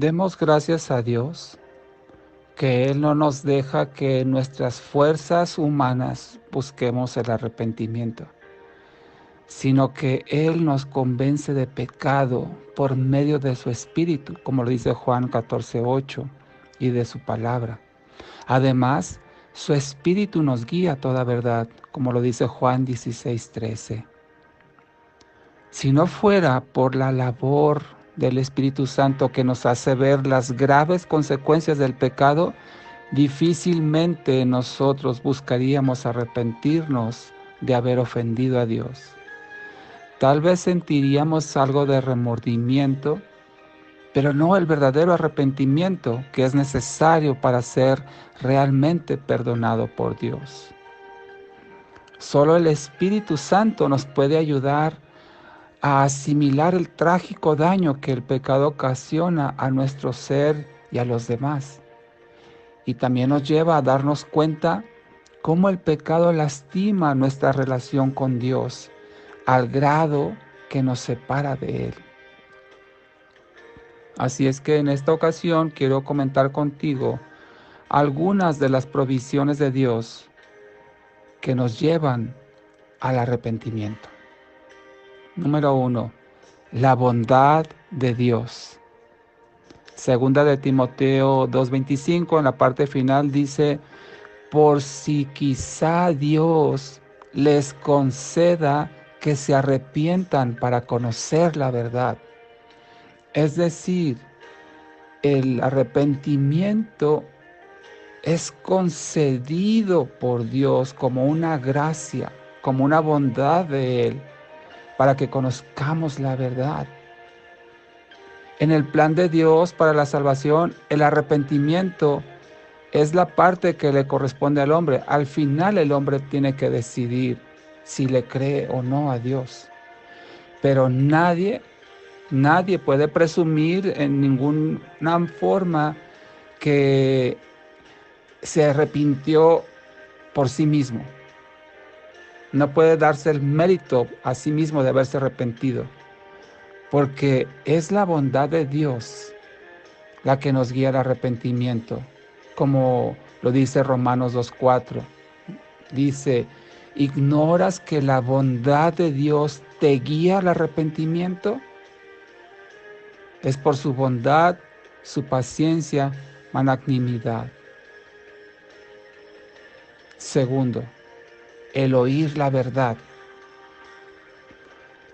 Demos gracias a Dios que Él no nos deja que en nuestras fuerzas humanas busquemos el arrepentimiento, sino que Él nos convence de pecado por medio de su Espíritu, como lo dice Juan 14:8, y de su palabra. Además, su Espíritu nos guía a toda verdad, como lo dice Juan 16:13. Si no fuera por la labor del Espíritu Santo que nos hace ver las graves consecuencias del pecado, difícilmente nosotros buscaríamos arrepentirnos de haber ofendido a Dios. Tal vez sentiríamos algo de remordimiento, pero no el verdadero arrepentimiento que es necesario para ser realmente perdonado por Dios. Solo el Espíritu Santo nos puede ayudar a asimilar el trágico daño que el pecado ocasiona a nuestro ser y a los demás. Y también nos lleva a darnos cuenta cómo el pecado lastima nuestra relación con Dios, al grado que nos separa de Él. Así es que en esta ocasión quiero comentar contigo algunas de las provisiones de Dios que nos llevan al arrepentimiento. Número 1. La bondad de Dios. Segunda de Timoteo 2:25, en la parte final dice: por si quizá Dios les conceda que se arrepientan para conocer la verdad. Es decir, el arrepentimiento es concedido por Dios como una gracia, como una bondad de Él, para que conozcamos la verdad. En el plan de Dios para la salvación, el arrepentimiento es la parte que le corresponde al hombre. Al final el hombre tiene que decidir si le cree o no a Dios. Pero nadie puede presumir en ninguna forma que se arrepintió por sí mismo. No puede darse el mérito a sí mismo de haberse arrepentido, porque es la bondad de Dios la que nos guía al arrepentimiento, como lo dice Romanos 2:4. Dice: ¿ignoras que la bondad de Dios te guía al arrepentimiento? Es por su bondad, su paciencia, magnanimidad. Segundo, el oír la verdad.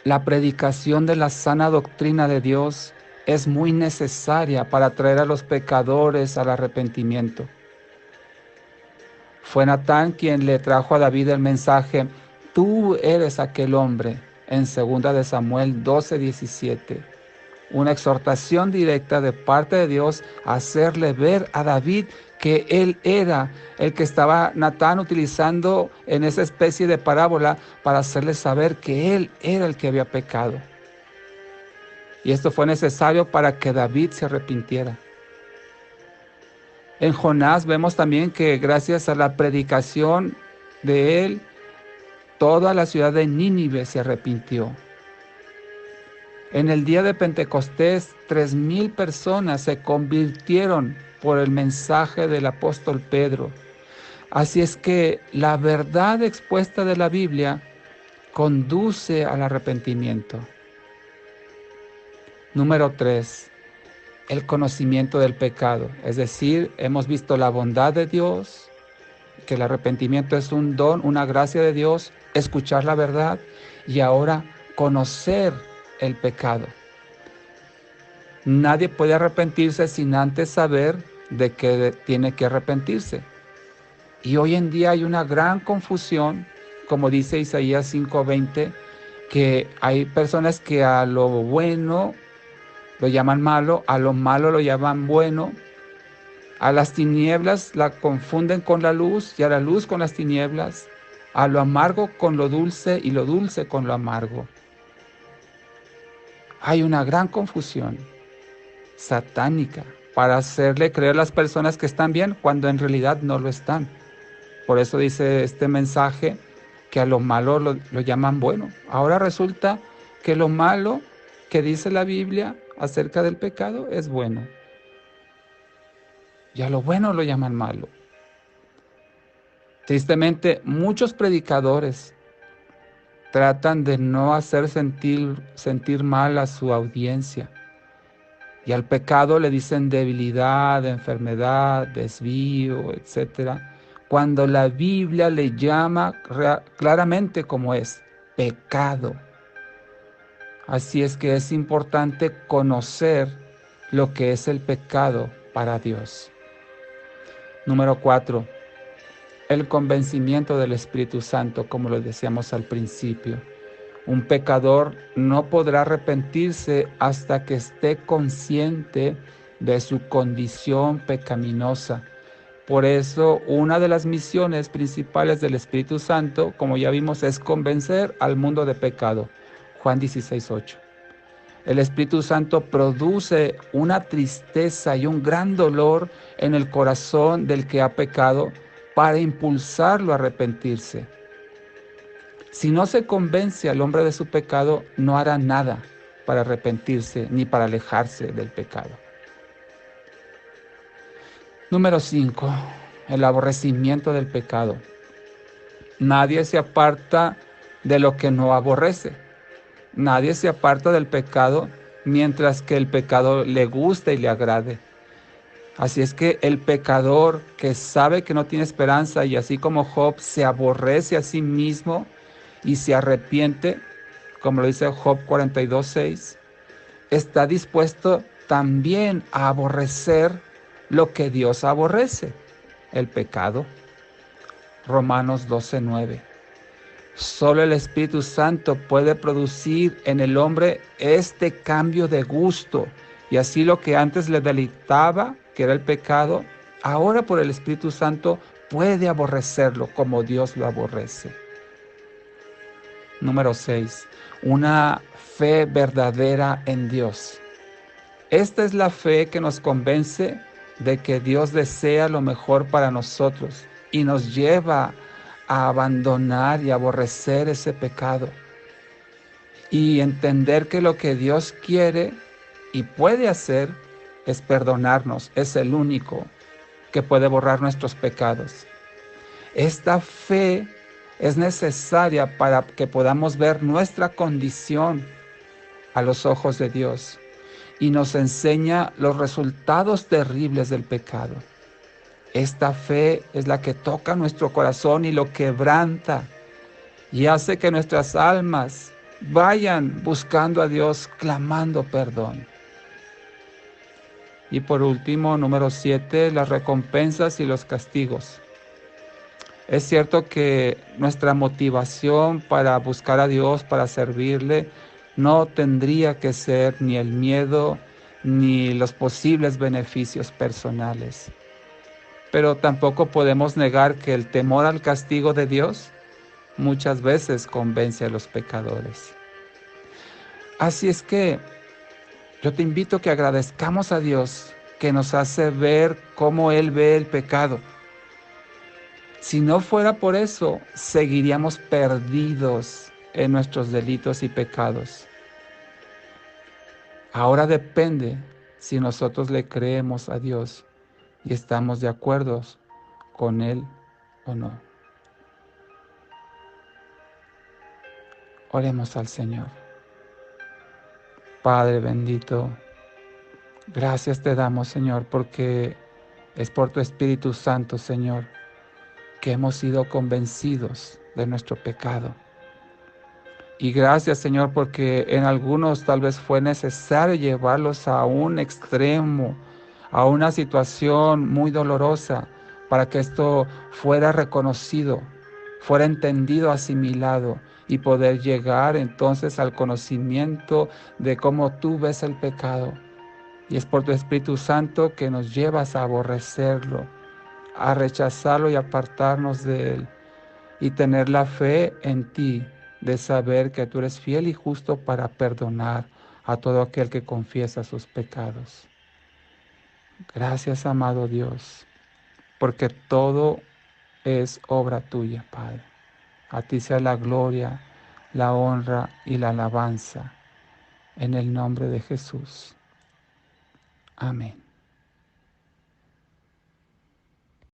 La predicación de la sana doctrina de Dios es muy necesaria para traer a los pecadores al arrepentimiento. Fue Natán quien le trajo a David el mensaje: tú eres aquel hombre, en 2 de Samuel 12:17. Una exhortación directa de parte de Dios a hacerle ver a David que él era el que estaba Natán utilizando en esa especie de parábola para hacerle saber que él era el que había pecado. Y esto fue necesario para que David se arrepintiera. En Jonás vemos también que gracias a la predicación de él, toda la ciudad de Nínive se arrepintió. En el día de Pentecostés, 3,000 personas se convirtieron por el mensaje del apóstol Pedro. Así es que la verdad expuesta de la Biblia conduce al arrepentimiento. Número 3. El conocimiento del pecado. Es decir, hemos visto la bondad de Dios, que el arrepentimiento es un don, una gracia de Dios, escuchar la verdad y ahora conocer el pecado. Nadie puede arrepentirse sin antes saber de qué tiene que arrepentirse. Y hoy en día hay una gran confusión, como dice Isaías 5:20, que hay personas que a lo bueno lo llaman malo, a lo malo lo llaman bueno, a las tinieblas la confunden con la luz y a la luz con las tinieblas, a lo amargo con lo dulce y lo dulce con lo amargo. Hay una gran confusión satánica para hacerle creer a las personas que están bien cuando en realidad no lo están. Por eso dice este mensaje que a lo malo lo llaman bueno. Ahora resulta que lo malo que dice la Biblia acerca del pecado es bueno. y a lo bueno lo llaman malo. Tristemente, muchos predicadores tratan de no hacer sentir mal a su audiencia. Y al pecado le dicen debilidad, enfermedad, desvío, etcétera, cuando la Biblia le llama claramente como es, pecado. Así es que es importante conocer lo que es el pecado para Dios. Número 4, el convencimiento del Espíritu Santo, como lo decíamos al principio. Un pecador no podrá arrepentirse hasta que esté consciente de su condición pecaminosa. Por eso, una de las misiones principales del Espíritu Santo, como ya vimos, es convencer al mundo de pecado. Juan 16:8. El Espíritu Santo produce una tristeza y un gran dolor en el corazón del que ha pecado para impulsarlo a arrepentirse. Si no se convence al hombre de su pecado, no hará nada para arrepentirse ni para alejarse del pecado. Número 5, el aborrecimiento del pecado. Nadie se aparta de lo que no aborrece. Nadie se aparta del pecado mientras que el pecado le guste y le agrade. Así es que el pecador que sabe que no tiene esperanza y así como Job se aborrece a sí mismo y se arrepiente, como lo dice Job 42:6, está dispuesto también a aborrecer lo que Dios aborrece, el pecado. Romanos 12:9. Solo el Espíritu Santo puede producir en el hombre este cambio de gusto, y así lo que antes le deleitaba, que era el pecado, ahora por el Espíritu Santo puede aborrecerlo como Dios lo aborrece. Número 6. Una fe verdadera en Dios. Esta es la fe que nos convence de que Dios desea lo mejor para nosotros y nos lleva a abandonar y aborrecer ese pecado y entender que lo que Dios quiere y puede hacer es perdonarnos. Es el único que puede borrar nuestros pecados. Esta fe es necesaria para que podamos ver nuestra condición a los ojos de Dios y nos enseña los resultados terribles del pecado. Esta fe es la que toca nuestro corazón y lo quebranta y hace que nuestras almas vayan buscando a Dios, clamando perdón. Y por último, número 7, las recompensas y los castigos. Es cierto que nuestra motivación para buscar a Dios, para servirle, no tendría que ser ni el miedo ni los posibles beneficios personales. Pero tampoco podemos negar que el temor al castigo de Dios muchas veces convence a los pecadores. Así es que yo te invito a que agradezcamos a Dios que nos hace ver cómo Él ve el pecado. Si no fuera por eso, seguiríamos perdidos en nuestros delitos y pecados. Ahora depende si nosotros le creemos a Dios y estamos de acuerdo con Él o no. Oremos al Señor. Padre bendito, gracias te damos, Señor, porque es por tu Espíritu Santo, Señor, que hemos sido convencidos de nuestro pecado. Y gracias, Señor, porque en algunos tal vez fue necesario llevarlos a un extremo, a una situación muy dolorosa, para que esto fuera reconocido, fuera entendido, asimilado, y poder llegar entonces al conocimiento de cómo tú ves el pecado. Y es por tu Espíritu Santo que nos llevas a aborrecerlo, a rechazarlo y apartarnos de él, y tener la fe en ti, de saber que tú eres fiel y justo para perdonar a todo aquel que confiesa sus pecados. Gracias, amado Dios, porque todo es obra tuya, Padre. A ti sea la gloria, la honra y la alabanza, en el nombre de Jesús. Amén.